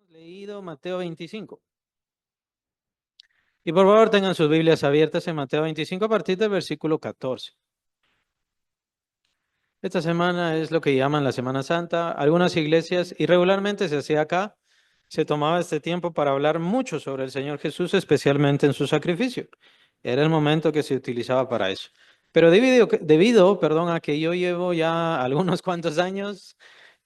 Leído Mateo 25. Y por favor tengan sus Biblias abiertas en Mateo 25 a partir del versículo 14. Esta semana es lo que llaman la Semana Santa. Algunas iglesias, y regularmente se hacía acá, se tomaba este tiempo para hablar mucho sobre el Señor Jesús, especialmente en su sacrificio. Era el momento que se utilizaba para eso. Pero debido a que yo llevo ya algunos cuantos años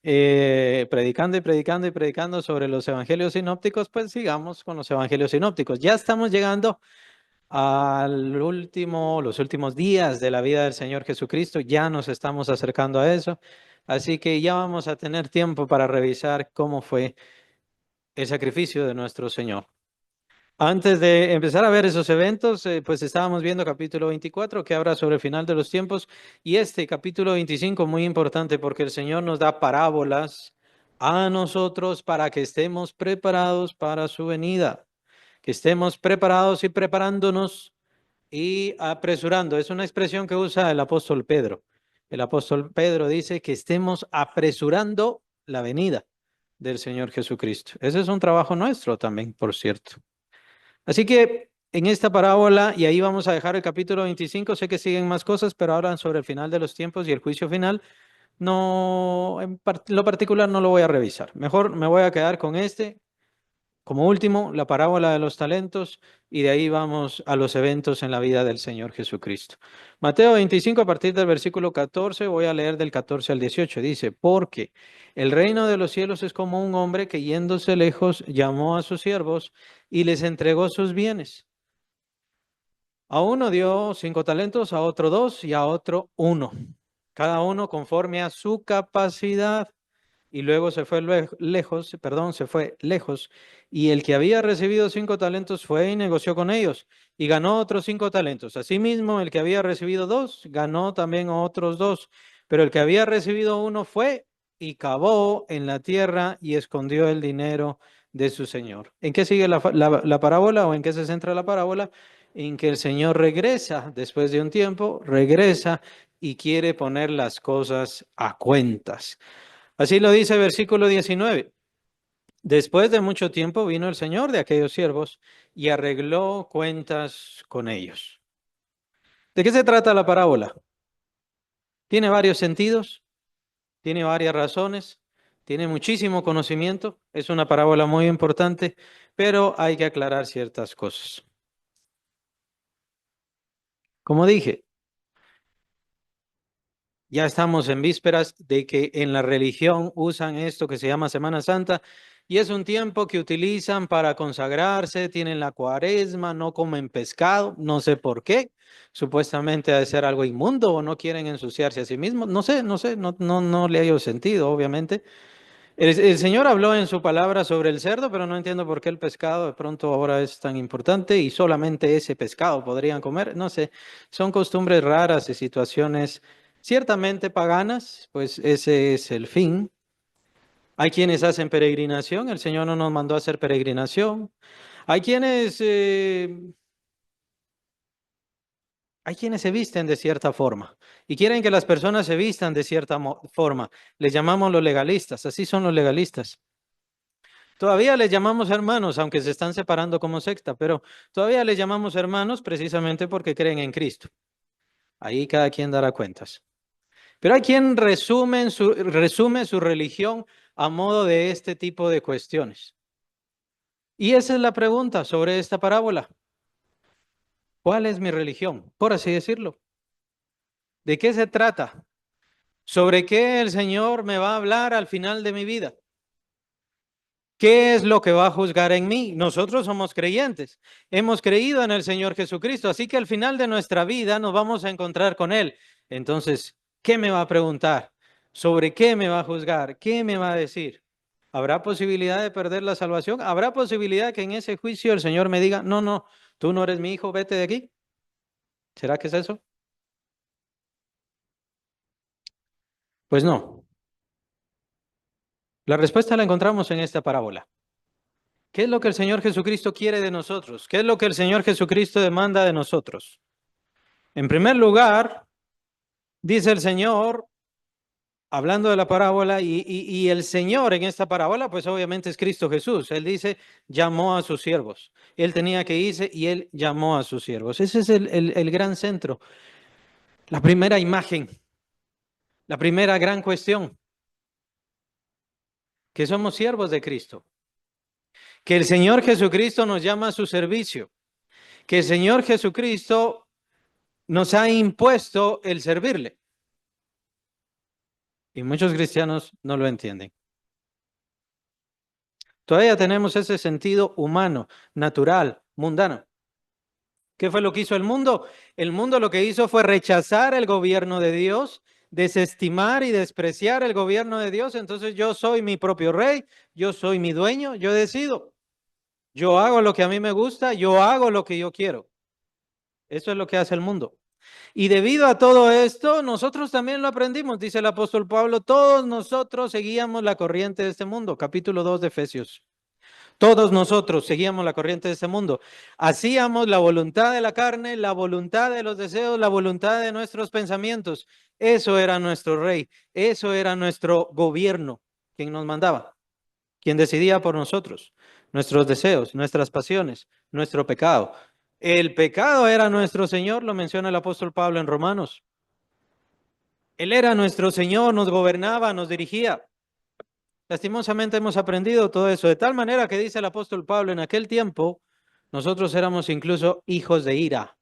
predicando y predicando y predicando sobre los evangelios sinópticos, pues sigamos con los evangelios sinópticos. Ya estamos llegando los últimos días de la vida del Señor Jesucristo, ya nos estamos acercando a eso, así que ya vamos a tener tiempo para revisar cómo fue el sacrificio de nuestro Señor. Antes de empezar a ver esos eventos, pues estábamos viendo capítulo 24 que habla sobre el final de los tiempos y este capítulo 25 muy importante porque el Señor nos da parábolas a nosotros para que estemos preparados para su venida, que estemos preparados y preparándonos y apresurando. Es una expresión que usa el apóstol Pedro. El apóstol Pedro dice que estemos apresurando la venida del Señor Jesucristo. Ese es un trabajo nuestro también, por cierto. Así que en esta parábola, y ahí vamos a dejar el capítulo 25, sé que siguen más cosas, pero hablan sobre el final de los tiempos y el juicio final. No, lo particular no lo voy a revisar. Mejor me voy a quedar con este. Como último, la parábola de los talentos, y de ahí vamos a los eventos en la vida del Señor Jesucristo. Mateo 25, a partir del versículo 14, voy a leer del 14 al 18. Dice, porque el reino de los cielos es como un hombre que yéndose lejos llamó a sus siervos y les entregó sus bienes. A uno dio 5 talentos, a otro 2 y a otro 1, cada uno conforme a su capacidad. Y luego se fue lejos, y el que había recibido 5 talentos fue y negoció con ellos, y ganó otros 5 talentos. Asimismo, el que había recibido 2, ganó también otros 2, pero el que había recibido 1 fue y cavó en la tierra y escondió el dinero de su señor. ¿En qué sigue la parábola o en qué se centra la parábola? En que el Señor regresa, después de un tiempo, regresa y quiere poner las cosas a cuentas. Así lo dice el versículo 19. Después de mucho tiempo vino el Señor de aquellos siervos y arregló cuentas con ellos. ¿De qué se trata la parábola? Tiene varios sentidos, tiene varias razones, tiene muchísimo conocimiento, es una parábola muy importante, pero hay que aclarar ciertas cosas. Como dije, ya estamos en vísperas de que en la religión usan esto que se llama Semana Santa y es un tiempo que utilizan para consagrarse, tienen la cuaresma, no comen pescado, no sé por qué, supuestamente ha de ser algo inmundo o no quieren ensuciarse a sí mismos, no sé, no le hallo sentido, obviamente. El Señor habló en su palabra sobre el cerdo, pero no entiendo por qué el pescado de pronto ahora es tan importante y solamente ese pescado podrían comer. No sé, son costumbres raras y situaciones ciertamente paganas, pues ese es el fin. Hay quienes hacen peregrinación, el Señor no nos mandó a hacer peregrinación. Hay quienes, eh, hay quienes se visten de cierta forma y quieren que las personas se vistan de cierta forma. Les llamamos los legalistas, así son los legalistas. Todavía les llamamos hermanos, aunque se están separando como secta, pero todavía les llamamos hermanos precisamente porque creen en Cristo. Ahí cada quien dará cuentas. Pero hay quien resume su religión a modo de este tipo de cuestiones. Y esa es la pregunta sobre esta parábola. ¿Cuál es mi religión? Por así decirlo. ¿De qué se trata? ¿Sobre qué el Señor me va a hablar al final de mi vida? ¿Qué es lo que va a juzgar en mí? Nosotros somos creyentes, hemos creído en el Señor Jesucristo, así que al final de nuestra vida nos vamos a encontrar con Él. Entonces, ¿qué me va a preguntar? ¿Sobre qué me va a juzgar? ¿Qué me va a decir? ¿Habrá posibilidad de perder la salvación? ¿Habrá posibilidad que en ese juicio el Señor me diga, no, tú no eres mi hijo, vete de aquí? ¿Será que es eso? Pues no. La respuesta la encontramos en esta parábola. ¿Qué es lo que el Señor Jesucristo quiere de nosotros? ¿Qué es lo que el Señor Jesucristo demanda de nosotros? En primer lugar, dice el Señor, hablando de la parábola, y el Señor en esta parábola, pues obviamente es Cristo Jesús. Él dice, llamó a sus siervos. Él tenía que irse y él llamó a sus siervos. Ese es el gran centro, la primera imagen, la primera gran cuestión, que somos siervos de Cristo, que el Señor Jesucristo nos llama a su servicio, que el Señor Jesucristo nos ha impuesto el servirle. Y muchos cristianos no lo entienden. Todavía tenemos ese sentido humano, natural, mundano. ¿Qué fue lo que hizo el mundo? El mundo lo que hizo fue rechazar el gobierno de Dios, desestimar y despreciar el gobierno de Dios. Entonces yo soy mi propio rey, yo soy mi dueño, yo decido. Yo hago lo que a mí me gusta, yo hago lo que yo quiero. Eso es lo que hace el mundo. Y debido a todo esto, nosotros también lo aprendimos, dice el apóstol Pablo, todos nosotros seguíamos la corriente de este mundo, capítulo 2 de Efesios. Todos nosotros seguíamos la corriente de este mundo. Hacíamos la voluntad de la carne, la voluntad de los deseos, la voluntad de nuestros pensamientos. Eso era nuestro rey, eso era nuestro gobierno, quien nos mandaba, quien decidía por nosotros, nuestros deseos, nuestras pasiones, nuestro pecado. El pecado era nuestro Señor, lo menciona el apóstol Pablo en Romanos. Él era nuestro Señor, nos gobernaba, nos dirigía. Lastimosamente hemos aprendido todo eso, de tal manera que dice el apóstol Pablo, en aquel tiempo nosotros éramos incluso hijos de ira.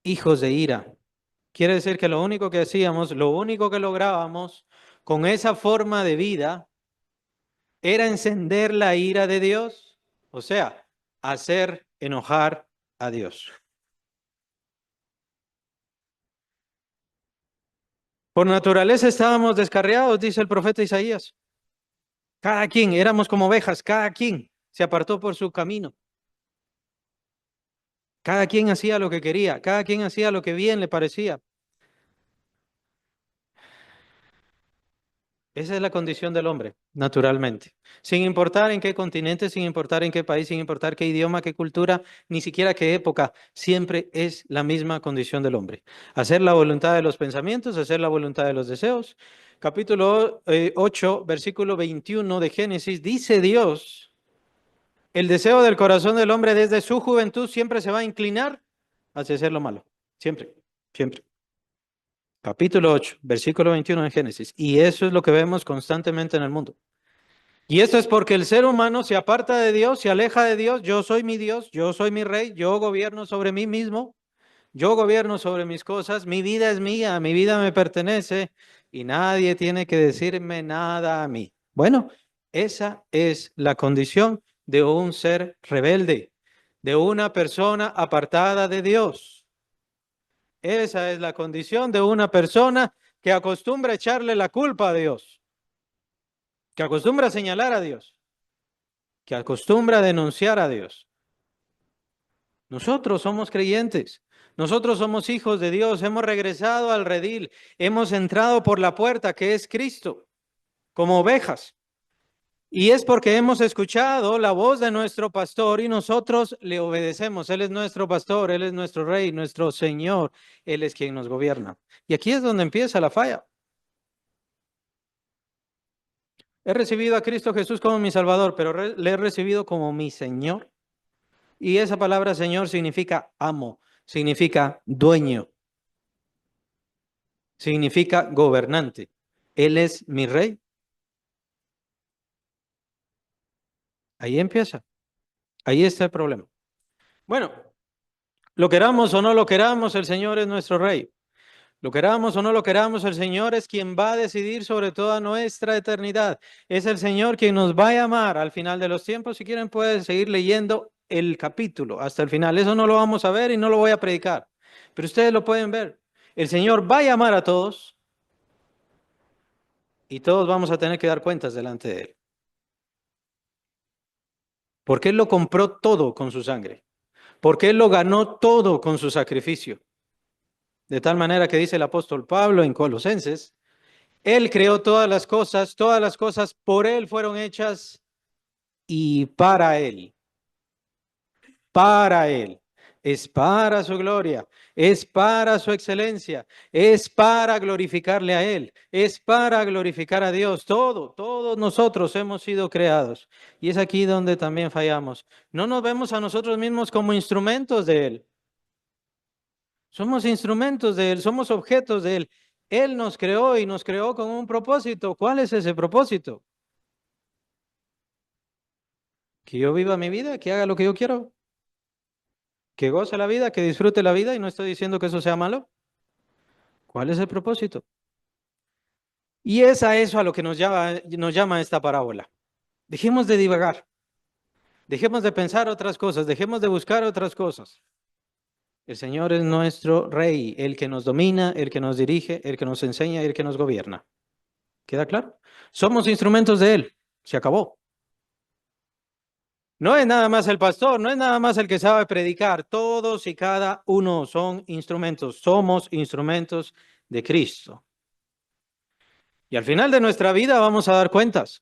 Hijos de ira. Quiere decir que lo único que hacíamos, lo único que lográbamos con esa forma de vida era encender la ira de Dios, o sea, hacer enojar a Dios. Por naturaleza estábamos descarriados, dice el profeta Isaías. Cada quien, éramos como ovejas, cada quien se apartó por su camino. Cada quien hacía lo que quería, cada quien hacía lo que bien le parecía. Esa es la condición del hombre, naturalmente. Sin importar en qué continente, sin importar en qué país, sin importar qué idioma, qué cultura, ni siquiera qué época, siempre es la misma condición del hombre. Hacer la voluntad de los pensamientos, hacer la voluntad de los deseos. Capítulo 8, versículo 21 de Génesis, dice Dios, el deseo del corazón del hombre desde su juventud siempre se va a inclinar hacia hacer lo malo. Siempre, siempre. Capítulo 8, versículo 21 de Génesis. Y eso es lo que vemos constantemente en el mundo. Y esto es porque el ser humano se aparta de Dios, se aleja de Dios. Yo soy mi Dios, yo soy mi rey, yo gobierno sobre mí mismo, yo gobierno sobre mis cosas, mi vida es mía, mi vida me pertenece y nadie tiene que decirme nada a mí. Bueno, esa es la condición de un ser rebelde, de una persona apartada de Dios. Esa es la condición de una persona que acostumbra a echarle la culpa a Dios, que acostumbra a señalar a Dios, que acostumbra a denunciar a Dios. Nosotros somos creyentes, nosotros somos hijos de Dios, hemos regresado al redil, hemos entrado por la puerta que es Cristo, como ovejas. Y es porque hemos escuchado la voz de nuestro pastor y nosotros le obedecemos. Él es nuestro pastor, Él es nuestro rey, nuestro Señor, Él es quien nos gobierna. Y aquí es donde empieza la falla. He recibido a Cristo Jesús como mi Salvador, pero le he recibido como mi Señor. Y esa palabra Señor significa amo, significa dueño, significa gobernante. Él es mi rey. Ahí empieza. Ahí está el problema. Bueno, lo queramos o no lo queramos, el Señor es nuestro rey. Lo queramos o no lo queramos, el Señor es quien va a decidir sobre toda nuestra eternidad. Es el Señor quien nos va a llamar al final de los tiempos. Si quieren, pueden seguir leyendo el capítulo hasta el final. Eso no lo vamos a ver y no lo voy a predicar, pero ustedes lo pueden ver. El Señor va a llamar a todos y todos vamos a tener que dar cuentas delante de Él. Porque Él lo compró todo con su sangre. Porque Él lo ganó todo con su sacrificio. De tal manera que dice el apóstol Pablo en Colosenses, Él creó todas las cosas por Él fueron hechas y para Él. Para Él. Es para su gloria, es para su excelencia, es para glorificarle a Él, es para glorificar a Dios. Todos nosotros hemos sido creados. Y es aquí donde también fallamos. No nos vemos a nosotros mismos como instrumentos de Él. Somos instrumentos de Él, somos objetos de Él. Él nos creó y nos creó con un propósito. ¿Cuál es ese propósito? Que yo viva mi vida, que haga lo que yo quiero, que goce la vida, que disfrute la vida, y no estoy diciendo que eso sea malo. ¿Cuál es el propósito? Y es a eso a lo que nos llama esta parábola. Dejemos de divagar, dejemos de pensar otras cosas, dejemos de buscar otras cosas. El Señor es nuestro Rey, el que nos domina, el que nos dirige, el que nos enseña y el que nos gobierna. ¿Queda claro? Somos instrumentos de Él. Se acabó. No es nada más el pastor, no es nada más el que sabe predicar. Todos y cada uno son instrumentos. Somos instrumentos de Cristo. Y al final de nuestra vida vamos a dar cuentas.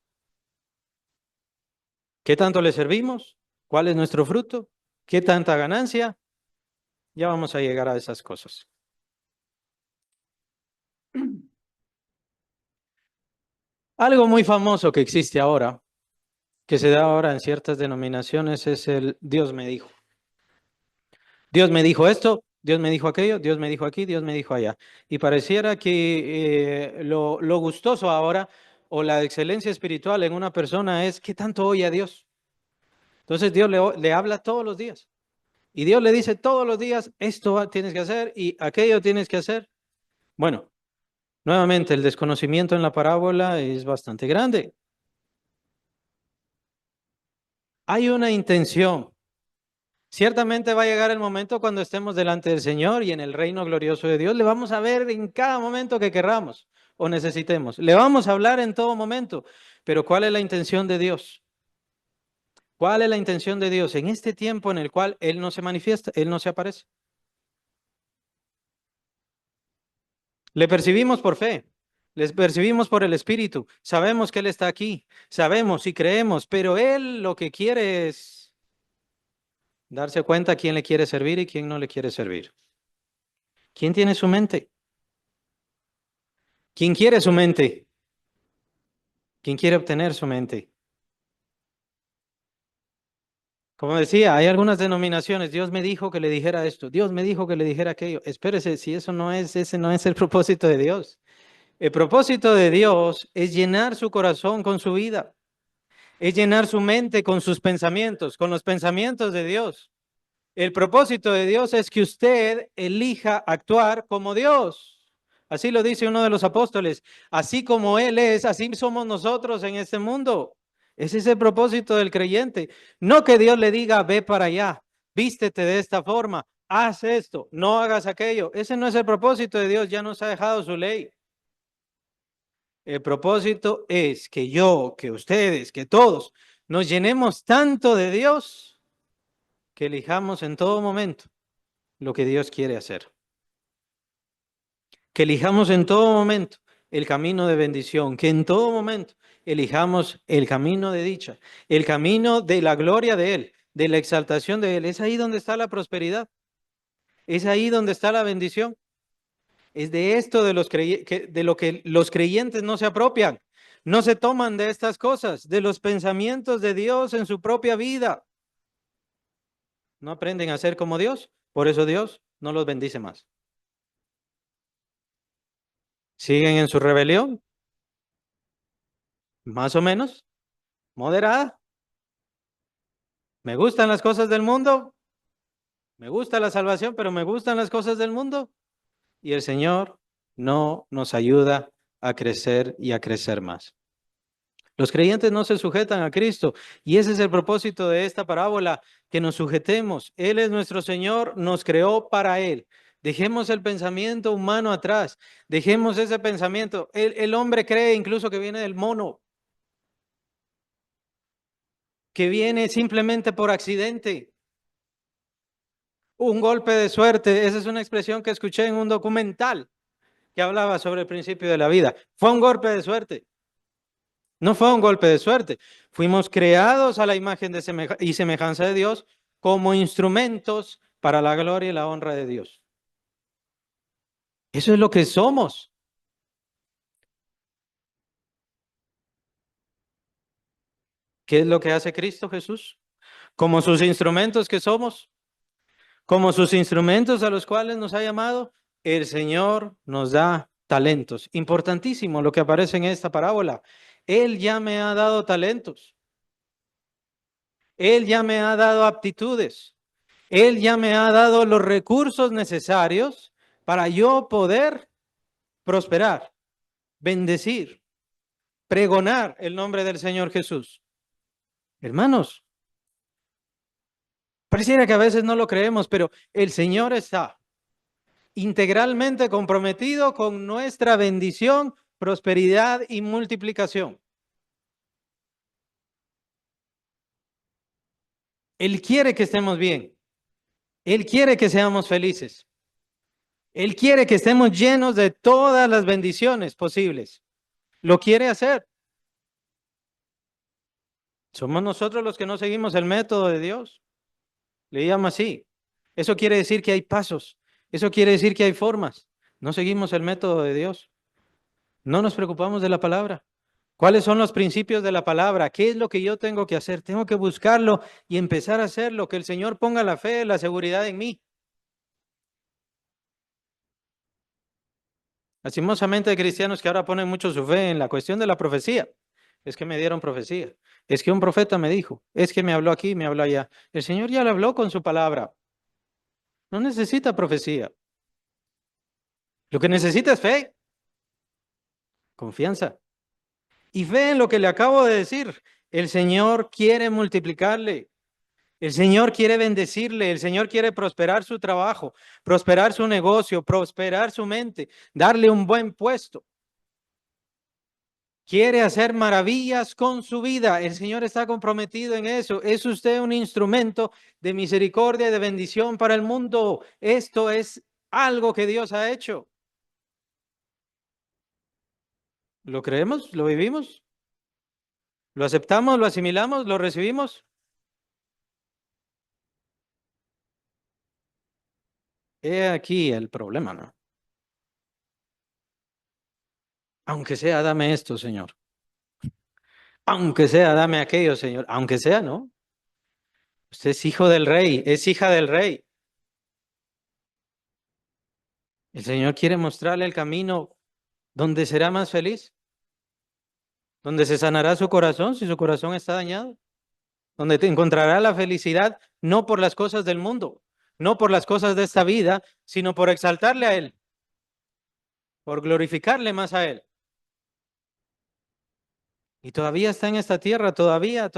¿Qué tanto le servimos? ¿Cuál es nuestro fruto? ¿Qué tanta ganancia? Ya vamos a llegar a esas cosas. Algo muy famoso que existe ahora, que se da ahora en ciertas denominaciones, es el Dios me dijo. Dios me dijo esto, Dios me dijo aquello, Dios me dijo aquí, Dios me dijo allá. Y pareciera que lo gustoso ahora o la excelencia espiritual en una persona es qué tanto oye a Dios. Entonces Dios le habla todos los días. Y Dios le dice todos los días, esto tienes que hacer y aquello tienes que hacer. Bueno, nuevamente el desconocimiento en la parábola es bastante grande. Hay una intención. Ciertamente va a llegar el momento cuando estemos delante del Señor y en el reino glorioso de Dios. Le vamos a ver en cada momento que querramos o necesitemos. Le vamos a hablar en todo momento. Pero ¿cuál es la intención de Dios? ¿Cuál es la intención de Dios en este tiempo en el cual Él no se manifiesta, Él no se aparece? Le percibimos por fe, les percibimos por el Espíritu, sabemos que Él está aquí, sabemos y creemos, pero Él lo que quiere es darse cuenta quién le quiere servir y quién no le quiere servir. ¿Quién tiene su mente? ¿Quién quiere su mente? ¿Quién quiere obtener su mente? Como decía, hay algunas denominaciones, Dios me dijo que le dijera esto, Dios me dijo que le dijera aquello. Espérese, si eso no es, ese no es el propósito de Dios. El propósito de Dios es llenar su corazón con su vida, es llenar su mente con sus pensamientos, con los pensamientos de Dios. El propósito de Dios es que usted elija actuar como Dios. Así lo dice uno de los apóstoles. Así como Él es, así somos nosotros en este mundo. Ese es el propósito del creyente. No que Dios le diga, ve para allá, vístete de esta forma, haz esto, no hagas aquello. Ese no es el propósito de Dios, ya nos ha dejado su ley. El propósito es que yo, que ustedes, que todos nos llenemos tanto de Dios que elijamos en todo momento lo que Dios quiere hacer. Que elijamos en todo momento el camino de bendición, que en todo momento elijamos el camino de dicha, el camino de la gloria de Él, de la exaltación de Él. Es ahí donde está la prosperidad, es ahí donde está la bendición. Es de esto de lo que los creyentes no se apropian, no se toman de estas cosas, de los pensamientos de Dios en su propia vida. No aprenden a ser como Dios, por eso Dios no los bendice más. Siguen en su rebelión, más o menos, moderada. Me gustan las cosas del mundo, me gusta la salvación, pero me gustan las cosas del mundo. Y el Señor no nos ayuda a crecer y a crecer más. Los creyentes no se sujetan a Cristo y ese es el propósito de esta parábola, que nos sujetemos. Él es nuestro Señor, nos creó para Él. Dejemos el pensamiento humano atrás, dejemos ese pensamiento. El hombre cree incluso que viene del mono, que viene simplemente por accidente. Un golpe de suerte, esa es una expresión que escuché en un documental que hablaba sobre el principio de la vida. Fue un golpe de suerte. No fue un golpe de suerte. Fuimos creados a la imagen y semejanza de Dios como instrumentos para la gloria y la honra de Dios. Eso es lo que somos. ¿Qué es lo que hace Cristo Jesús? Como sus instrumentos que somos, como sus instrumentos a los cuales nos ha llamado, el Señor nos da talentos. Importantísimo lo que aparece en esta parábola. Él ya me ha dado talentos. Él ya me ha dado aptitudes. Él ya me ha dado los recursos necesarios para yo poder prosperar, bendecir, pregonar el nombre del Señor Jesús. Hermanos, pareciera que a veces no lo creemos, pero el Señor está integralmente comprometido con nuestra bendición, prosperidad y multiplicación. Él quiere que estemos bien. Él quiere que seamos felices. Él quiere que estemos llenos de todas las bendiciones posibles. Lo quiere hacer. Somos nosotros los que no seguimos el método de Dios. Le llama así. Eso quiere decir que hay pasos. Eso quiere decir que hay formas. No seguimos el método de Dios. No nos preocupamos de la palabra. ¿Cuáles son los principios de la palabra? ¿Qué es lo que yo tengo que hacer? Tengo que buscarlo y empezar a hacerlo. Que el Señor ponga la fe, la seguridad en mí. Lastimosamente hay cristianos que ahora ponen mucho su fe en la cuestión de la profecía. Es que me dieron profecía. Es que un profeta me dijo. Es que me habló aquí, me habló allá. El Señor ya le habló con su palabra. No necesita profecía. Lo que necesita es fe, confianza. Y fe en lo que le acabo de decir. El Señor quiere multiplicarle. El Señor quiere bendecirle. El Señor quiere prosperar su trabajo, prosperar su negocio, prosperar su mente, darle un buen puesto. Quiere hacer maravillas con su vida. El Señor está comprometido en eso. Es usted un instrumento de misericordia y de bendición para el mundo. Esto es algo que Dios ha hecho. ¿Lo creemos? ¿Lo vivimos? ¿Lo aceptamos? ¿Lo asimilamos? ¿Lo recibimos? He aquí el problema, ¿no? Aunque sea, dame esto, Señor. Aunque sea, dame aquello, Señor. Aunque sea, ¿no? Usted es hijo del rey, es hija del rey. El Señor quiere mostrarle el camino donde será más feliz, donde se sanará su corazón si su corazón está dañado, donde te encontrará la felicidad no por las cosas del mundo, no por las cosas de esta vida, sino por exaltarle a Él, por glorificarle más a Él. Y todavía está en esta tierra, todavía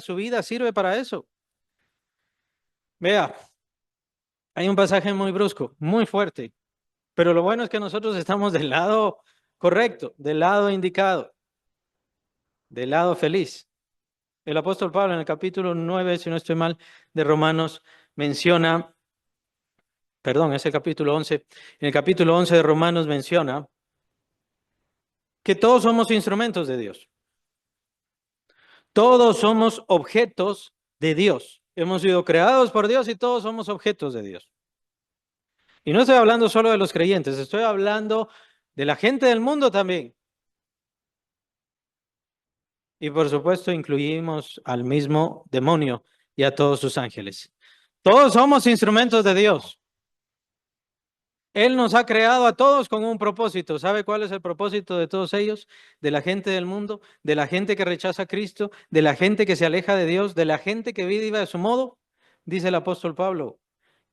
su vida sirve para eso. Vea, hay un pasaje muy brusco, muy fuerte, pero lo bueno es que nosotros estamos del lado correcto, del lado indicado, del lado feliz. El apóstol Pablo en el capítulo 9, si no estoy mal, de Romanos menciona, perdón, es el capítulo 11, en el capítulo 11 de Romanos menciona que todos somos instrumentos de Dios. Todos somos objetos de Dios. Hemos sido creados por Dios y todos somos objetos de Dios. Y no estoy hablando solo de los creyentes, estoy hablando de la gente del mundo también. Y por supuesto incluimos al mismo demonio y a todos sus ángeles. Todos somos instrumentos de Dios. Él nos ha creado a todos con un propósito. ¿Sabe cuál es el propósito de todos ellos? De la gente del mundo, de la gente que rechaza a Cristo, de la gente que se aleja de Dios, de la gente que vive de su modo. Dice el apóstol Pablo,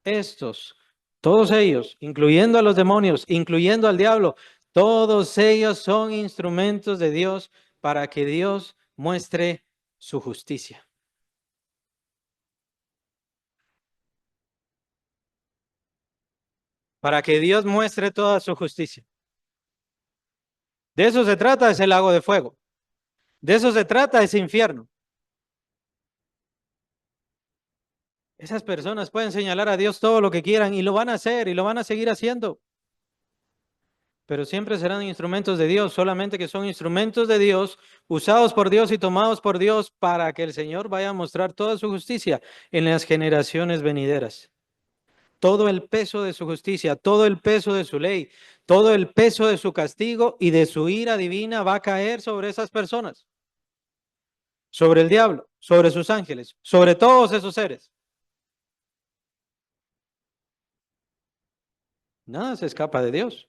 estos, todos ellos, incluyendo a los demonios, incluyendo al diablo, todos ellos son instrumentos de Dios para que Dios muestre su justicia. Para que Dios muestre toda su justicia. De eso se trata ese lago de fuego. De eso se trata ese infierno. Esas personas pueden señalar a Dios todo lo que quieran y lo van a hacer y lo van a seguir haciendo. Pero siempre serán instrumentos de Dios, solamente que son instrumentos de Dios, usados por Dios y tomados por Dios para que el Señor vaya a mostrar toda su justicia en las generaciones venideras. todo el peso de su justicia, todo el peso de su ley, todo el peso de su castigo y de su ira divina va a caer sobre esas personas, sobre el diablo, sobre sus ángeles, sobre todos esos seres. Nada se escapa de Dios.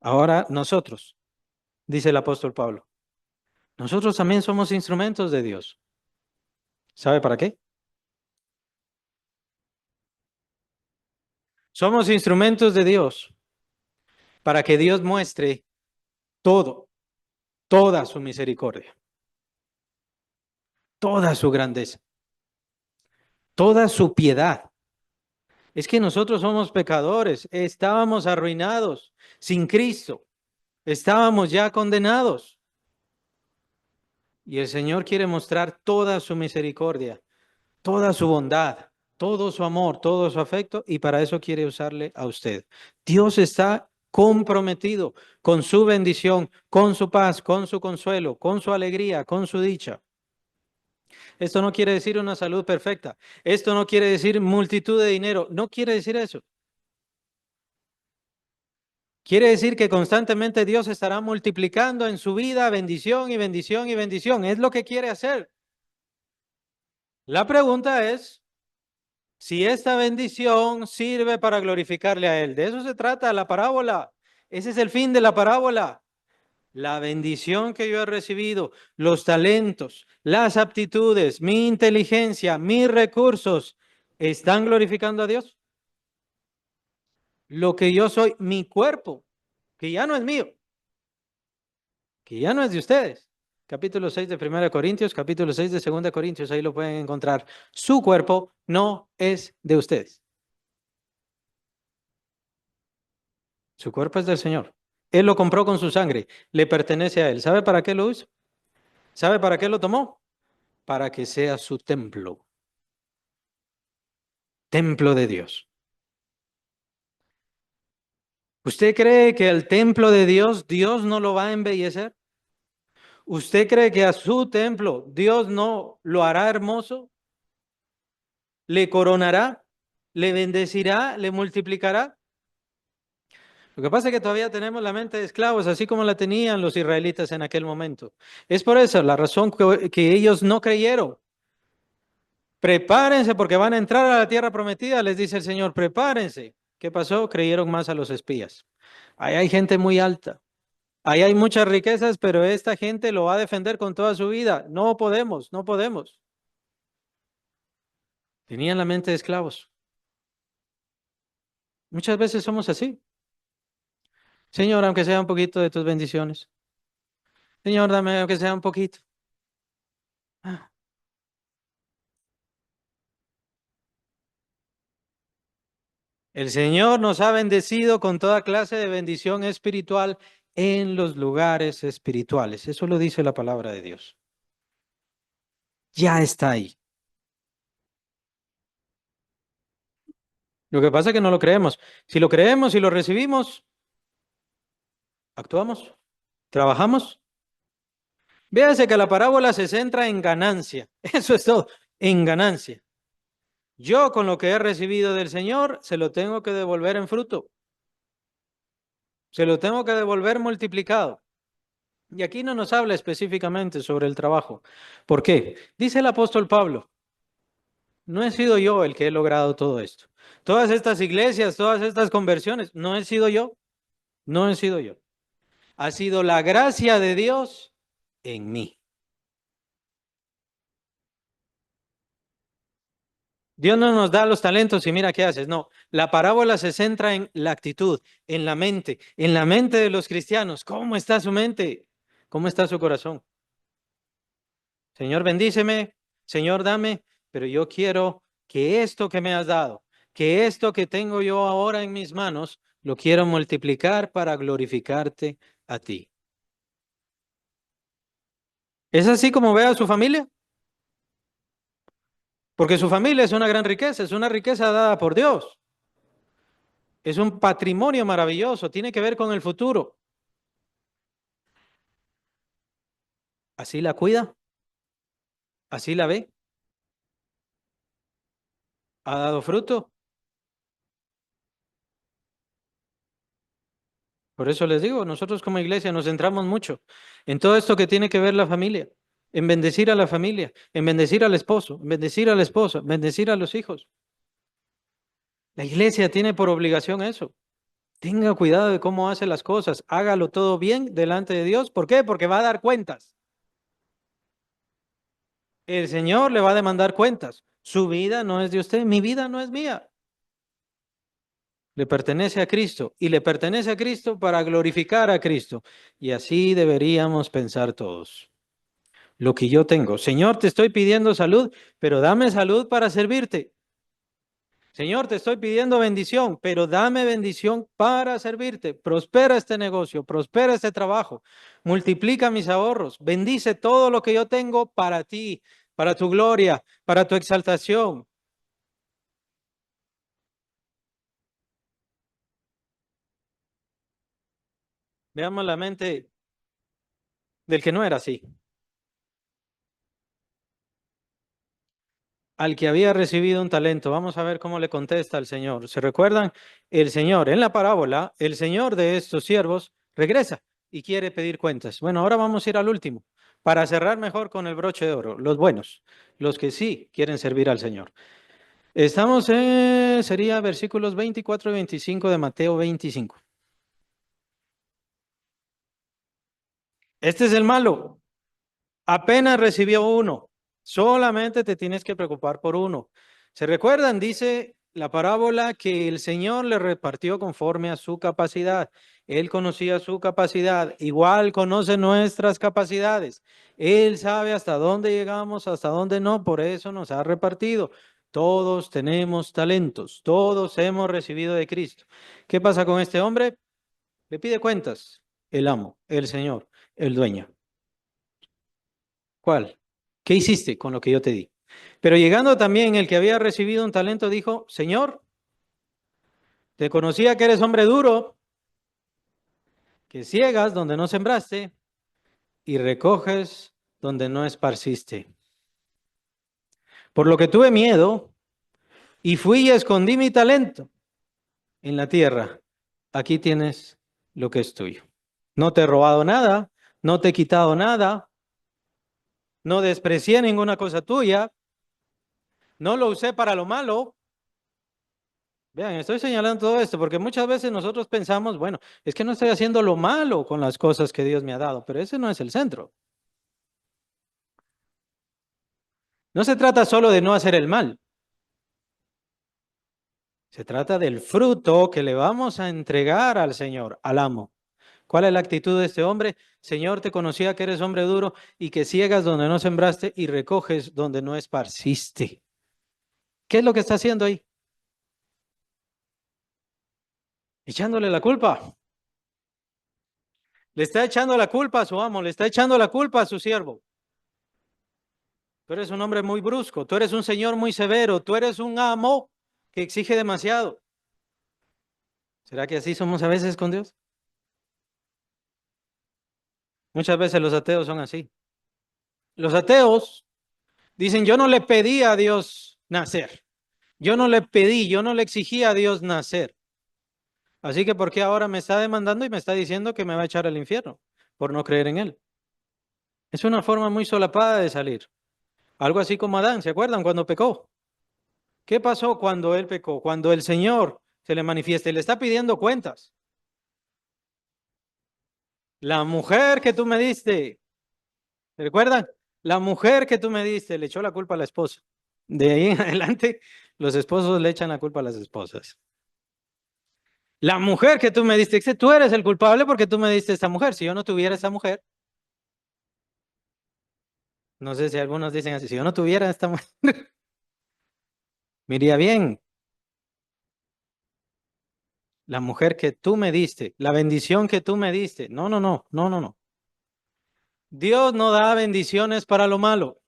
Ahora nosotros, dice el apóstol Pablo, nosotros también somos instrumentos de Dios. ¿Sabe para qué? Somos instrumentos de Dios para que Dios muestre todo, toda su misericordia, toda su grandeza, toda su piedad. Es que nosotros somos pecadores, estábamos arruinados sin Cristo, estábamos ya condenados. Y el Señor quiere mostrar toda su misericordia, toda su bondad, todo su amor, todo su afecto, y para eso quiere usarle a usted. Dios está comprometido con su bendición, con su paz, con su consuelo, con su alegría, con su dicha. Esto no quiere decir una salud perfecta. Esto no quiere decir multitud de dinero. No quiere decir eso. Quiere decir que constantemente Dios estará multiplicando en su vida bendición y bendición y bendición. Es lo que quiere hacer. La pregunta es si esta bendición sirve para glorificarle a Él. De eso se trata la parábola. Ese es el fin de la parábola. La bendición que yo he recibido, los talentos, las aptitudes, mi inteligencia, mis recursos, ¿están glorificando a Dios? Lo que yo soy, mi cuerpo, que ya no es mío, que ya no es de ustedes. Capítulo 6 de 1 Corintios, capítulo 6 de 2 Corintios, ahí lo pueden encontrar. Su cuerpo no es de ustedes. Su cuerpo es del Señor. Él lo compró con su sangre, le pertenece a Él. ¿Sabe para qué lo hizo? ¿Sabe para qué lo tomó? Para que sea su templo, templo de Dios. ¿Usted cree que el templo de Dios, Dios no lo va a embellecer? ¿Usted cree que a su templo Dios no lo hará hermoso? ¿Le coronará? ¿Le bendecirá? ¿Le multiplicará? Lo que pasa es que todavía tenemos la mente de esclavos, así como la tenían los israelitas en aquel momento. Es por eso la razón que ellos no creyeron. Prepárense porque van a entrar a la tierra prometida, les dice el Señor, prepárense. ¿Qué pasó? Creyeron más a los espías. Ahí hay gente muy alta. Ahí hay muchas riquezas, pero esta gente lo va a defender con toda su vida. No podemos, no podemos. Tenían la mente de esclavos. Muchas veces somos así. Señor, aunque sea un poquito de tus bendiciones. Señor, dame aunque sea un poquito. Ah, el Señor nos ha bendecido con toda clase de bendición espiritual en los lugares espirituales. Eso lo dice la palabra de Dios. Ya está ahí. Lo que pasa es que no lo creemos. Si lo creemos y lo recibimos, actuamos, trabajamos. Véase que la parábola se centra en ganancia. Eso es todo, en ganancia. Yo con lo que he recibido del Señor, se lo tengo que devolver en fruto. Se lo tengo que devolver multiplicado. Y aquí no nos habla específicamente sobre el trabajo. ¿Por qué? Dice el apóstol Pablo, no he sido yo el que he logrado todo esto. Todas estas iglesias, todas estas conversiones, no he sido yo. No he sido yo. Ha sido la gracia de Dios en mí. Dios no nos da los talentos y mira qué haces. No, la parábola se centra en la actitud, en la mente de los cristianos. ¿Cómo está su mente? ¿Cómo está su corazón? Señor, bendíceme, Señor, dame, pero yo quiero que esto que me has dado, que esto que tengo yo ahora en mis manos, lo quiero multiplicar para glorificarte a ti. ¿Es así como ve a su familia? Porque su familia es una gran riqueza, es una riqueza dada por Dios. Es un patrimonio maravilloso, tiene que ver con el futuro. ¿Así la cuida? ¿Así la ve? ¿Ha dado fruto? Por eso les digo, nosotros como iglesia nos centramos mucho en todo esto que tiene que ver la familia, en bendecir a la familia, en bendecir al esposo, en bendecir a la esposa, en bendecir a los hijos. La iglesia tiene por obligación eso. Tenga cuidado de cómo hace las cosas, hágalo todo bien delante de Dios. ¿Por qué? Porque va a dar cuentas. El Señor le va a demandar cuentas. Su vida no es de usted, mi vida no es mía. Le pertenece a Cristo y le pertenece a Cristo para glorificar a Cristo. Y así deberíamos pensar todos. Lo que yo tengo. Señor, te estoy pidiendo salud, pero dame salud para servirte. Señor, te estoy pidiendo bendición, pero dame bendición para servirte. Prospera este negocio, prospera este trabajo, multiplica mis ahorros, bendice todo lo que yo tengo para ti, para tu gloria, para tu exaltación. Veamos la mente del que no era así. Al que había recibido un talento. Vamos a ver cómo le contesta al Señor. ¿Se recuerdan? El Señor, en la parábola, el Señor de estos siervos regresa y quiere pedir cuentas. Bueno, ahora vamos a ir al último, para cerrar mejor con el broche de oro, los buenos, los que sí quieren servir al Señor. Estamos en, sería versículos 24 y 25 de Mateo 25. Este es el malo. Apenas recibió uno. Solamente te tienes que preocupar por uno. ¿Se recuerdan? Dice la parábola que el Señor le repartió conforme a su capacidad. Él conocía su capacidad, igual conoce nuestras capacidades. Él sabe hasta dónde llegamos, hasta dónde no, por eso nos ha repartido. Todos tenemos talentos, todos hemos recibido de Cristo. ¿Qué pasa con este hombre? Le pide cuentas, el amo, el Señor, el dueño. ¿Cuál? ¿Qué hiciste con lo que yo te di? Pero llegando también el que había recibido un talento dijo, Señor, te conocía que eres hombre duro, que ciegas donde no sembraste y recoges donde no esparciste. Por lo que tuve miedo y fui y escondí mi talento en la tierra. Aquí tienes lo que es tuyo. No te he robado nada, no te he quitado nada, no desprecié ninguna cosa tuya, no lo usé para lo malo. Vean, estoy señalando todo esto porque muchas veces nosotros pensamos, bueno, es que no estoy haciendo lo malo con las cosas que Dios me ha dado, pero ese no es el centro. No se trata solo de no hacer el mal, se trata del fruto que le vamos a entregar al Señor, al amo. ¿Cuál es la actitud de este hombre? Señor, te conocía que eres hombre duro y que ciegas donde no sembraste y recoges donde no esparciste. ¿Qué es lo que está haciendo ahí? Echándole la culpa. Le está echando la culpa a su amo, le está echando la culpa a su siervo. Tú eres un hombre muy brusco, tú eres un señor muy severo, tú eres un amo que exige demasiado. ¿Será que así somos a veces con Dios? Muchas veces los ateos son así. Los ateos dicen, yo no le pedí a Dios nacer. Yo no le pedí, yo no le exigí a Dios nacer. Así que ¿por qué ahora me está demandando y me está diciendo que me va a echar al infierno por no creer en Él? Es una forma muy solapada de salir. Algo así como Adán, ¿se acuerdan cuando pecó? ¿Qué pasó cuando él pecó? Cuando el Señor se le manifiesta y le está pidiendo cuentas. La mujer que tú me diste, ¿se recuerdan? La mujer que tú me diste le echó la culpa a la esposa. De ahí en adelante, los esposos le echan la culpa a las esposas. La mujer que tú me diste, dice, tú eres el culpable porque tú me diste esta mujer. Si yo no tuviera esta mujer, no sé si algunos dicen así, si yo no tuviera esta mujer, me iría bien. La mujer que tú me diste, la bendición que tú me diste. No, no, no, no, no, no. Dios no da bendiciones para lo malo.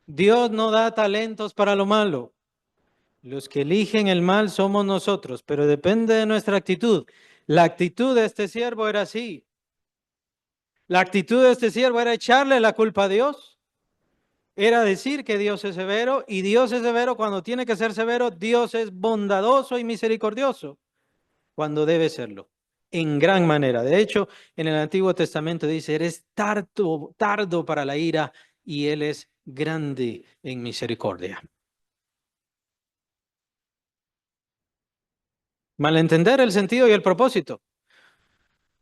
Dios no da talentos para lo malo. Los que eligen el mal somos nosotros, pero depende de nuestra actitud. La actitud de este siervo era así. La actitud de este siervo era echarle la culpa a Dios. Era decir que Dios es severo y Dios es severo cuando tiene que ser severo. Dios es bondadoso y misericordioso cuando debe serlo, en gran manera. De hecho, en el Antiguo Testamento dice, eres tardo, tardo para la ira y Él es grande en misericordia. Malentender el sentido y el propósito.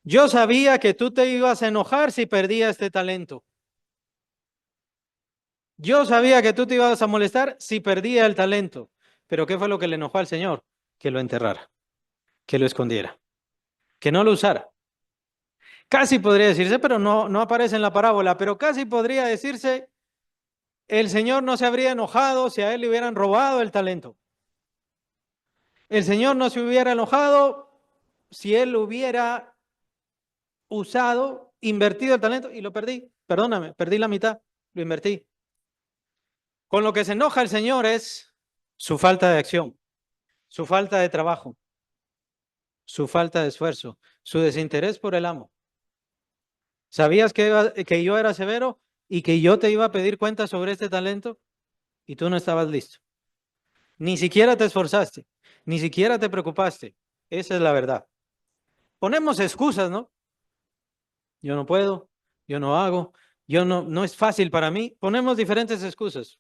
Yo sabía que tú te ibas a enojar si perdía este talento. Yo sabía que tú te ibas a molestar si perdía el talento. Pero ¿qué fue lo que le enojó al Señor? Que lo enterrara, que lo escondiera, que no lo usara. Casi podría decirse, pero no aparece en la parábola, pero casi podría decirse, el Señor no se habría enojado si a él le hubieran robado el talento. El Señor no se hubiera enojado si él hubiera usado, invertido el talento y lo perdí. Perdóname, perdí la mitad, lo invertí. Con lo que se enoja el Señor es su falta de acción, su falta de trabajo, su falta de esfuerzo, su desinterés por el amo. ¿Sabías que yo era severo y que yo te iba a pedir cuentas sobre este talento? Y tú no estabas listo. Ni siquiera te esforzaste, ni siquiera te preocupaste. Esa es la verdad. Ponemos excusas, ¿no? Yo no puedo, yo no hago, no es fácil para mí. Ponemos diferentes excusas.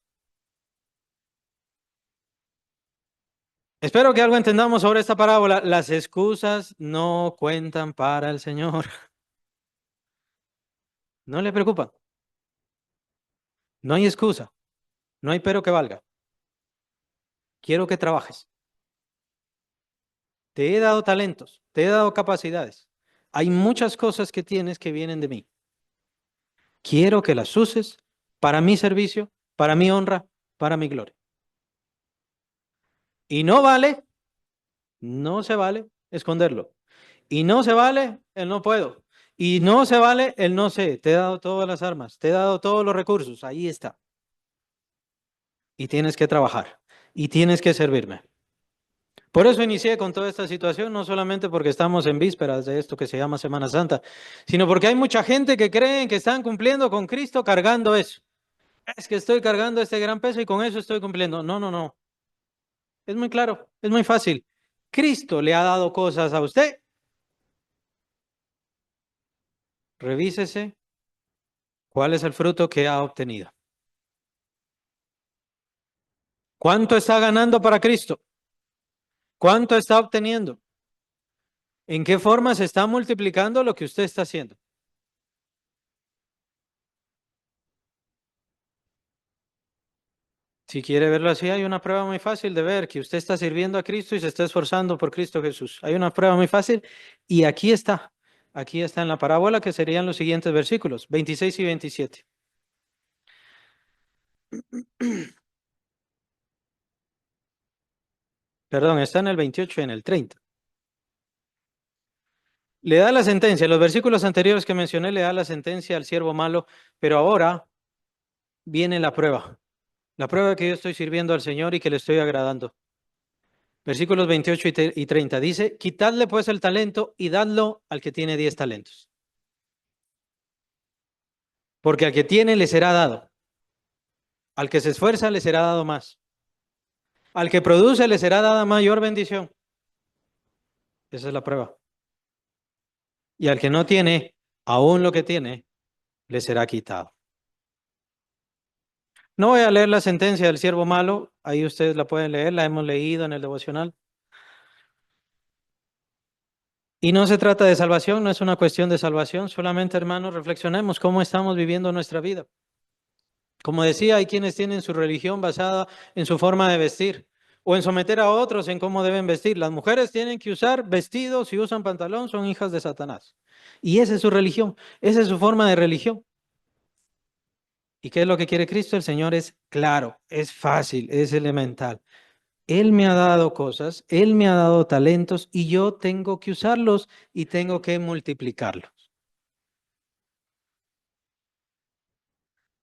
Espero que algo entendamos sobre esta parábola. Las excusas no cuentan para el Señor. No le preocupan. No hay excusa. No hay pero que valga. Quiero que trabajes. Te he dado talentos, te he dado capacidades. Hay muchas cosas que tienes que vienen de mí. Quiero que las uses para mi servicio, para mi honra, para mi gloria. Y no vale, no se vale esconderlo. Y no se vale el no puedo. Y no se vale el no sé. Te he dado todas las armas, te he dado todos los recursos. Ahí está. Y tienes que trabajar. Y tienes que servirme. Por eso inicié con toda esta situación, no solamente porque estamos en vísperas de esto que se llama Semana Santa, sino porque hay mucha gente que creen que están cumpliendo con Cristo cargando eso. Es que estoy cargando este gran peso y con eso estoy cumpliendo. No, no, no. Es muy claro, es muy fácil. Cristo le ha dado cosas a usted. Revísese cuál es el fruto que ha obtenido. ¿Cuánto está ganando para Cristo? ¿Cuánto está obteniendo? ¿En qué forma se está multiplicando lo que usted está haciendo? Si quiere verlo así, hay una prueba muy fácil de ver que usted está sirviendo a Cristo y se está esforzando por Cristo Jesús. Hay una prueba muy fácil y aquí está en la parábola que serían los siguientes versículos, 26 y 27. Perdón, está en el 28 y en el 30. Le da la sentencia, los versículos anteriores que mencioné le da la sentencia al siervo malo, pero ahora viene la prueba de que yo estoy sirviendo al Señor y que le estoy agradando. Versículos 28 y 30 dice, quitadle pues el talento y dadlo al que tiene 10 talentos. Porque al que tiene le será dado, al que se esfuerza le será dado más, al que produce le será dada mayor bendición. Esa es la prueba. Y al que no tiene, aún lo que tiene, le será quitado. No voy a leer la sentencia del siervo malo, ahí ustedes la pueden leer, la hemos leído en el devocional. Y no se trata de salvación, no es una cuestión de salvación, solamente hermanos, reflexionemos cómo estamos viviendo nuestra vida. Como decía, hay quienes tienen su religión basada en su forma de vestir o en someter a otros en cómo deben vestir. Las mujeres tienen que usar vestidos y usan pantalón, son hijas de Satanás. Y esa es su religión, esa es su forma de religión. ¿Y qué es lo que quiere Cristo? El Señor es claro, es fácil, es elemental. Él me ha dado cosas, Él me ha dado talentos y yo tengo que usarlos y tengo que multiplicarlos.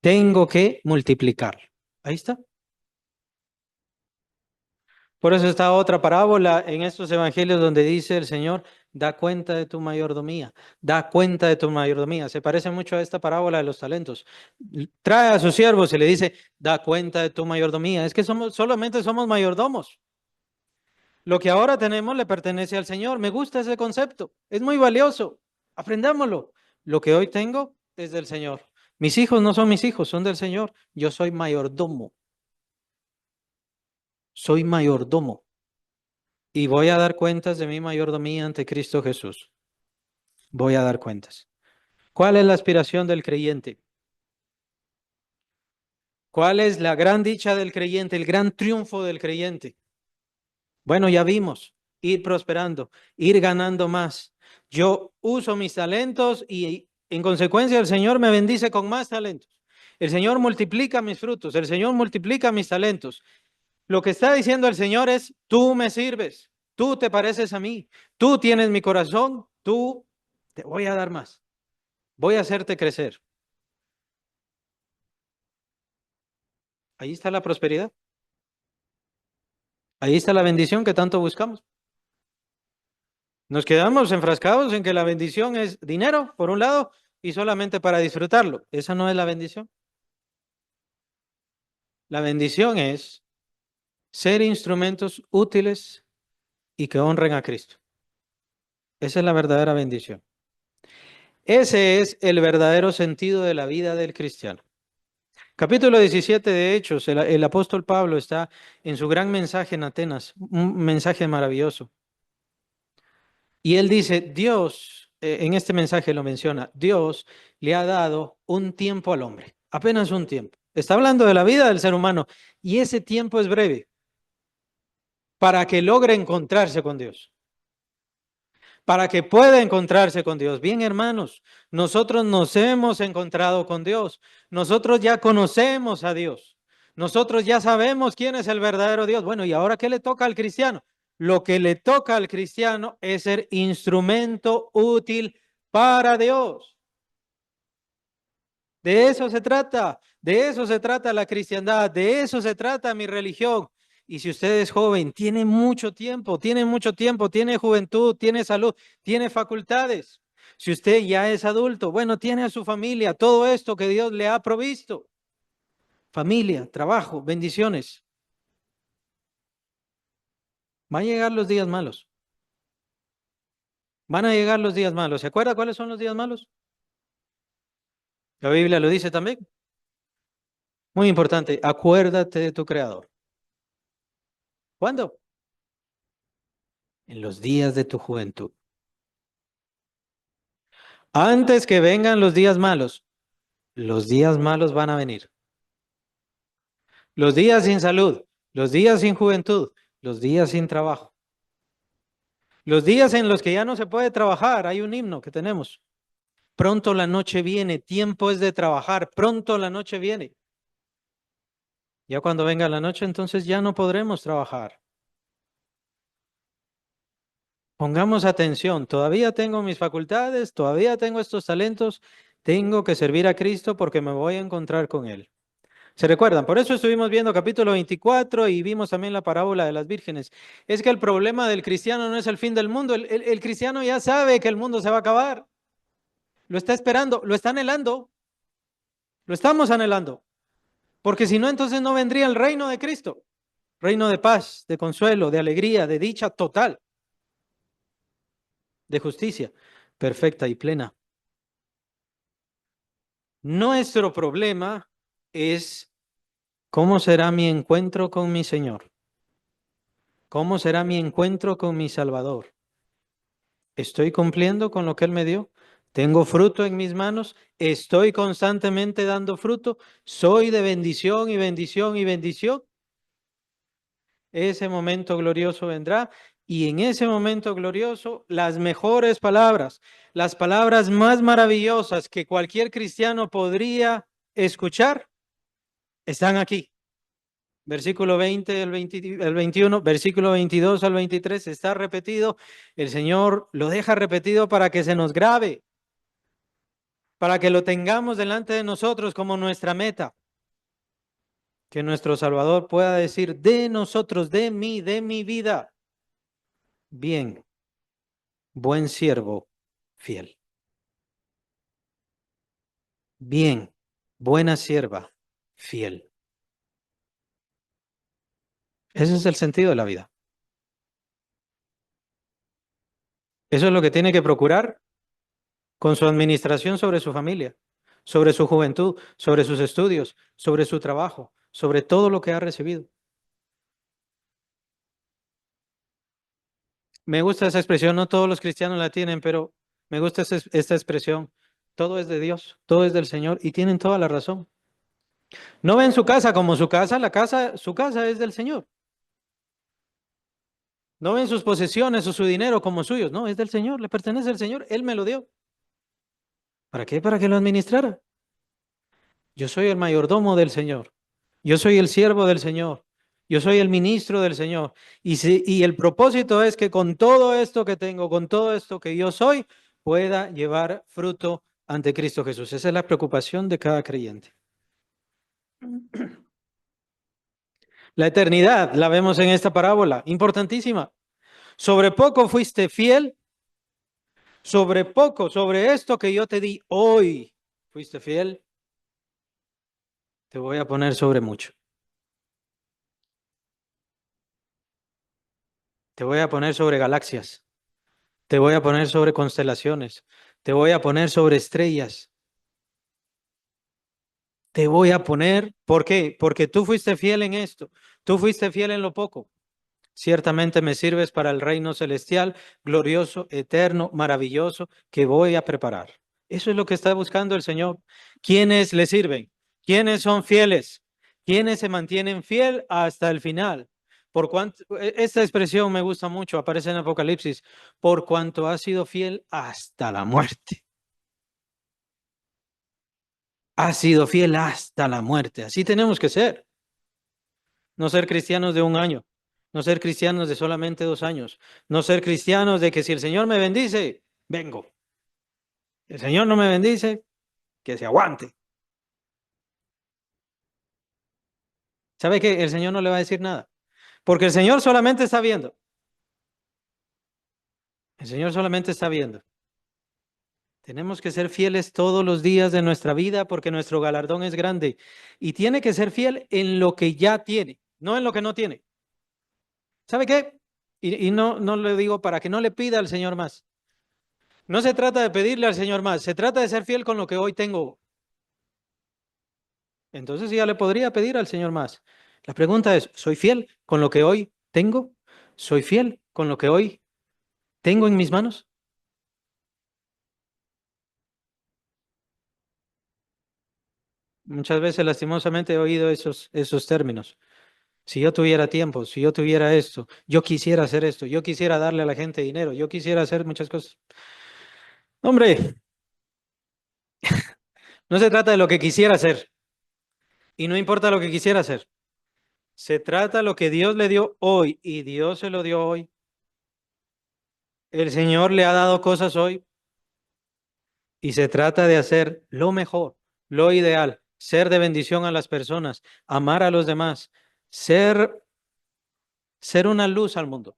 Tengo que multiplicarlo. Ahí está. Por eso está otra parábola en estos evangelios donde dice el Señor, da cuenta de tu mayordomía, da cuenta de tu mayordomía. Se parece mucho a esta parábola de los talentos. Trae a sus siervos y le dice, da cuenta de tu mayordomía. Es que solamente somos mayordomos. Lo que ahora tenemos le pertenece al Señor. Me gusta ese concepto. Es muy valioso. Aprendámoslo. Lo que hoy tengo es del Señor. Mis hijos no son mis hijos, son del Señor. Yo soy mayordomo. Soy mayordomo. Y voy a dar cuentas de mi mayordomía ante Cristo Jesús. Voy a dar cuentas. ¿Cuál es la aspiración del creyente? ¿Cuál es la gran dicha del creyente, el gran triunfo del creyente? Bueno, ya vimos, ir prosperando, ir ganando más. Yo uso mis talentos y en consecuencia el Señor me bendice con más talentos. El Señor multiplica mis frutos, el Señor multiplica mis talentos. Lo que está diciendo el Señor es, tú me sirves, tú te pareces a mí, tú tienes mi corazón, tú te voy a dar más, voy a hacerte crecer. Ahí está la prosperidad, ahí está la bendición que tanto buscamos. Nos quedamos enfrascados en que la bendición es dinero, por un lado, y solamente para disfrutarlo. Esa no es la bendición. La bendición es ser instrumentos útiles y que honren a Cristo. Esa es la verdadera bendición. Ese es el verdadero sentido de la vida del cristiano. Capítulo 17 de Hechos, el apóstol Pablo está en su gran mensaje en Atenas, un mensaje maravilloso. Y él dice, Dios, en este mensaje lo menciona, Dios le ha dado un tiempo al hombre, apenas un tiempo. Está hablando de la vida del ser humano y ese tiempo es breve para que logre encontrarse con Dios, para que pueda encontrarse con Dios. Bien, hermanos, nosotros nos hemos encontrado con Dios, nosotros ya conocemos a Dios, nosotros ya sabemos quién es el verdadero Dios. Bueno, ¿y ahora qué le toca al cristiano? Lo que le toca al cristiano es ser instrumento útil para Dios. De eso se trata, de eso se trata la cristiandad, de eso se trata mi religión. Y si usted es joven, tiene mucho tiempo, tiene juventud, tiene salud, tiene facultades. Si usted ya es adulto, bueno, tiene a su familia, todo esto que Dios le ha provisto. Familia, trabajo, bendiciones. Van a llegar los días malos. Van a llegar los días malos. ¿Se acuerda cuáles son los días malos? La Biblia lo dice también. Muy importante, acuérdate de tu Creador. ¿Cuándo? En los días de tu juventud. Antes que vengan los días malos van a venir. Los días sin salud, los días sin juventud, los días sin trabajo. Los días en los que ya no se puede trabajar, hay un himno que tenemos. Pronto la noche viene, tiempo es de trabajar, pronto la noche viene. Ya cuando venga la noche, entonces ya no podremos trabajar. Pongamos atención, todavía tengo mis facultades, todavía tengo estos talentos, tengo que servir a Cristo porque me voy a encontrar con Él. ¿Se recuerdan? Por eso estuvimos viendo capítulo 24 y vimos también la parábola de las vírgenes. Es que el problema del cristiano no es el fin del mundo, el cristiano ya sabe que el mundo se va a acabar, lo está esperando, lo está anhelando, lo estamos anhelando, porque si no, entonces no vendría el reino de Cristo, reino de paz, de consuelo, de alegría, de dicha total, de justicia perfecta y plena. Nuestro problema es cómo será mi encuentro con mi Señor, cómo será mi encuentro con mi Salvador. ¿Estoy cumpliendo con lo que Él me dio? ¿Tengo fruto en mis manos? ¿Estoy constantemente dando fruto? ¿Soy de bendición y bendición y bendición? Ese momento glorioso vendrá y en ese momento glorioso las mejores palabras, las palabras más maravillosas que cualquier cristiano podría escuchar, están aquí. Versículo 20 el 21, versículo 22 al 23 está repetido. El Señor lo deja repetido para que se nos grabe, para que lo tengamos delante de nosotros como nuestra meta. Que nuestro Salvador pueda decir de nosotros, de mí, de mi vida, bien, buen siervo, fiel. Bien, buena sierva, fiel. Ese es el sentido de la vida. Eso es lo que tiene que procurar con su administración sobre su familia, sobre su juventud, sobre sus estudios, sobre su trabajo, sobre todo lo que ha recibido. Me gusta esa expresión, no todos los cristianos la tienen, pero me gusta esta expresión. Todo es de Dios, todo es del Señor y tienen toda la razón. No ven su casa como su casa, su casa es del Señor. No ven sus posesiones o su dinero como suyos, no, es del Señor, le pertenece al Señor, Él me lo dio. ¿Para qué? Para que lo administrara. Yo soy el mayordomo del Señor. Yo soy el siervo del Señor. Yo soy el ministro del Señor. Y el propósito es que con todo esto que tengo, con todo esto que yo soy, pueda llevar fruto ante Cristo Jesús. Esa es la preocupación de cada creyente. La eternidad la vemos en esta parábola, importantísima. Sobre poco fuiste fiel, sobre poco, sobre esto que yo te di hoy, fuiste fiel, te voy a poner sobre mucho. Te voy a poner sobre galaxias. Te voy a poner sobre constelaciones. Te voy a poner sobre estrellas. Te voy a poner, ¿por qué? Porque tú fuiste fiel en esto. Tú fuiste fiel en lo poco. Ciertamente me sirves para el reino celestial, glorioso, eterno, maravilloso, que voy a preparar. Eso es lo que está buscando el Señor. ¿Quiénes le sirven? ¿Quiénes son fieles? ¿Quiénes se mantienen fiel hasta el final? Por cuanto, esta expresión me gusta mucho, aparece en Apocalipsis, por cuanto ha sido fiel hasta la muerte. Ha sido fiel hasta la muerte. Así tenemos que ser. No ser cristianos de un año, no ser cristianos de solamente 2 años, no ser cristianos de que si el Señor me bendice, vengo. El Señor no me bendice, que se aguante. ¿Sabe qué? El Señor no le va a decir nada, porque el Señor solamente está viendo. El Señor solamente está viendo. Tenemos que ser fieles todos los días de nuestra vida porque nuestro galardón es grande y tiene que ser fiel en lo que ya tiene, no en lo que no tiene. ¿Sabe qué? Y no le digo para que no le pida al Señor más. No se trata de pedirle al Señor más, se trata de ser fiel con lo que hoy tengo. Entonces ya le podría pedir al Señor más. La pregunta es, ¿soy fiel con lo que hoy tengo? ¿Soy fiel con lo que hoy tengo en mis manos? Muchas veces lastimosamente he oído esos términos. Si yo tuviera tiempo, si yo tuviera esto, yo quisiera hacer esto, yo quisiera darle a la gente dinero, yo quisiera hacer muchas cosas. Hombre, no se trata de lo que quisiera hacer y no importa lo que quisiera hacer. Se trata de lo que Dios le dio hoy y Dios se lo dio hoy. El Señor le ha dado cosas hoy y se trata de hacer lo mejor, lo ideal, ser de bendición a las personas, amar a los demás, ser una luz al mundo.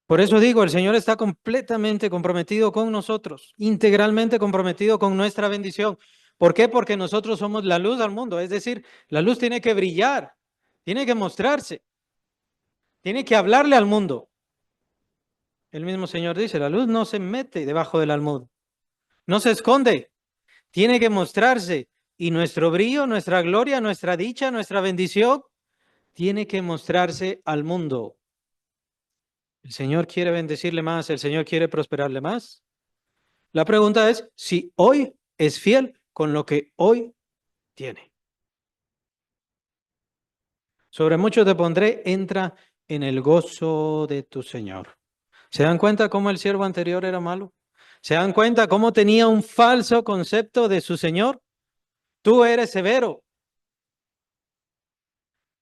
Por eso digo, el Señor está completamente comprometido con nosotros, integralmente comprometido con nuestra bendición. ¿Por qué? Porque nosotros somos la luz al mundo, es decir, la luz tiene que brillar, tiene que mostrarse, tiene que hablarle al mundo. El mismo Señor dice, la luz no se mete debajo del almud, no se esconde, tiene que mostrarse. Y nuestro brillo, nuestra gloria, nuestra dicha, nuestra bendición, tiene que mostrarse al mundo. El Señor quiere bendecirle más, el Señor quiere prosperarle más. La pregunta es si hoy es fiel con lo que hoy tiene. Sobre mucho te pondré, entra en el gozo de tu Señor. ¿Se dan cuenta cómo el siervo anterior era malo? ¿Se dan cuenta cómo tenía un falso concepto de su Señor? Tú eres severo.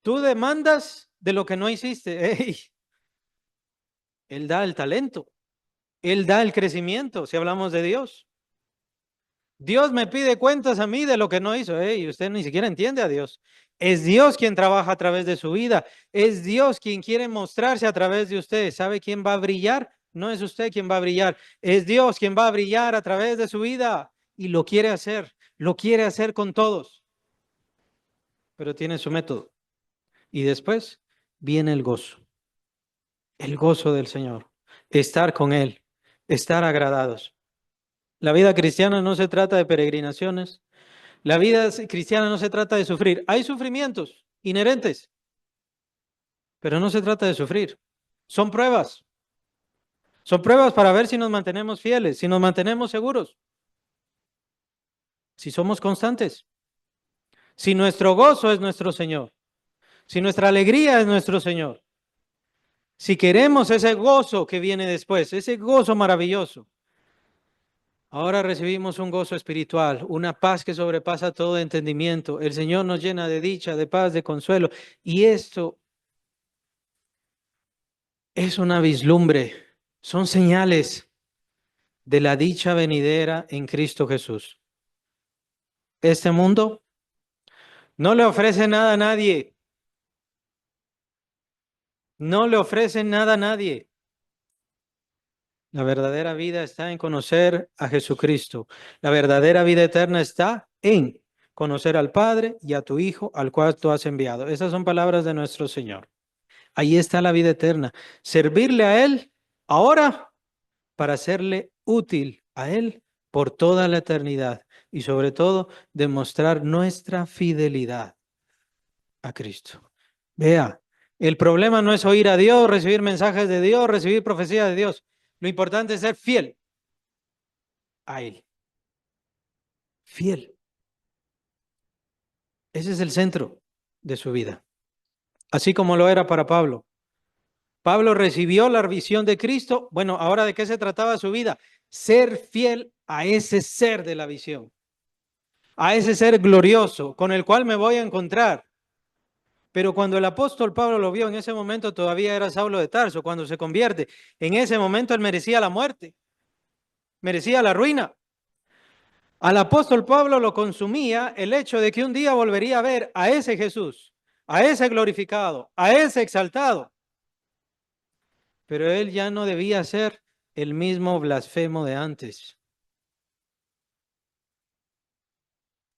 Tú demandas de lo que no hiciste. ¡Ey! Él da el talento. Él da el crecimiento, si hablamos de Dios. Dios me pide cuentas a mí de lo que no hizo. ¡Ey! Usted ni siquiera entiende a Dios. Es Dios quien trabaja a través de su vida. Es Dios quien quiere mostrarse a través de usted. ¿Sabe quién va a brillar? No es usted quien va a brillar. Es Dios quien va a brillar a través de su vida. Y lo quiere hacer. Lo quiere hacer con todos. Pero tiene su método. Y después viene el gozo. El gozo del Señor. Estar con Él. Estar agradados. La vida cristiana no se trata de peregrinaciones. La vida cristiana no se trata de sufrir. Hay sufrimientos inherentes, pero no se trata de sufrir. Son pruebas. Son pruebas para ver si nos mantenemos fieles, si nos mantenemos seguros, si somos constantes, si nuestro gozo es nuestro Señor, si nuestra alegría es nuestro Señor, si queremos ese gozo que viene después, ese gozo maravilloso. Ahora recibimos un gozo espiritual, una paz que sobrepasa todo entendimiento. El Señor nos llena de dicha, de paz, de consuelo. Y esto es una vislumbre, son señales de la dicha venidera en Cristo Jesús. Este mundo no le ofrece nada a nadie, no le ofrece nada a nadie. La verdadera vida está en conocer a Jesucristo. La verdadera vida eterna está en conocer al Padre y a tu Hijo, al cual tú has enviado. Esas son palabras de nuestro Señor. Ahí está la vida eterna. Servirle a Él ahora para serle útil a Él por toda la eternidad y sobre todo demostrar nuestra fidelidad a Cristo. Vea, el problema no es oír a Dios, recibir mensajes de Dios, recibir profecías de Dios. Lo importante es ser fiel a Él. Fiel. Ese es el centro de su vida. Así como lo era para Pablo. Pablo recibió la visión de Cristo. Bueno, ahora ¿de qué se trataba su vida? Ser fiel a ese ser de la visión, a ese ser glorioso con el cual me voy a encontrar. Pero cuando el apóstol Pablo lo vio en ese momento, todavía era Saulo de Tarso. Cuando se convierte, en ese momento él merecía la muerte, merecía la ruina. Al apóstol Pablo lo consumía el hecho de que un día volvería a ver a ese Jesús, a ese glorificado, a ese exaltado. Pero él ya no debía ser el mismo blasfemo de antes.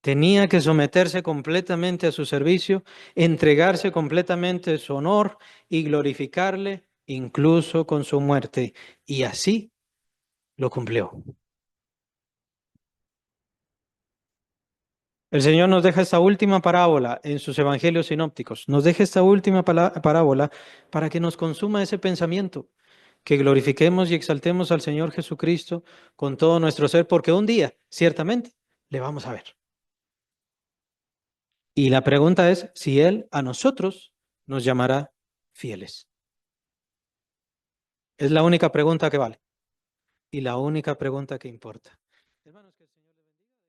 Tenía que someterse completamente a su servicio, entregarse completamente su honor y glorificarle incluso con su muerte. Y así lo cumplió. El Señor nos deja esta última parábola en sus evangelios sinópticos. Nos deja esta última parábola para que nos consuma ese pensamiento, que glorifiquemos y exaltemos al Señor Jesucristo con todo nuestro ser, porque un día, ciertamente, le vamos a ver. Y la pregunta es si Él a nosotros nos llamará fieles. Es la única pregunta que vale y la única pregunta que importa. Hermanos, que el Señor les bendiga.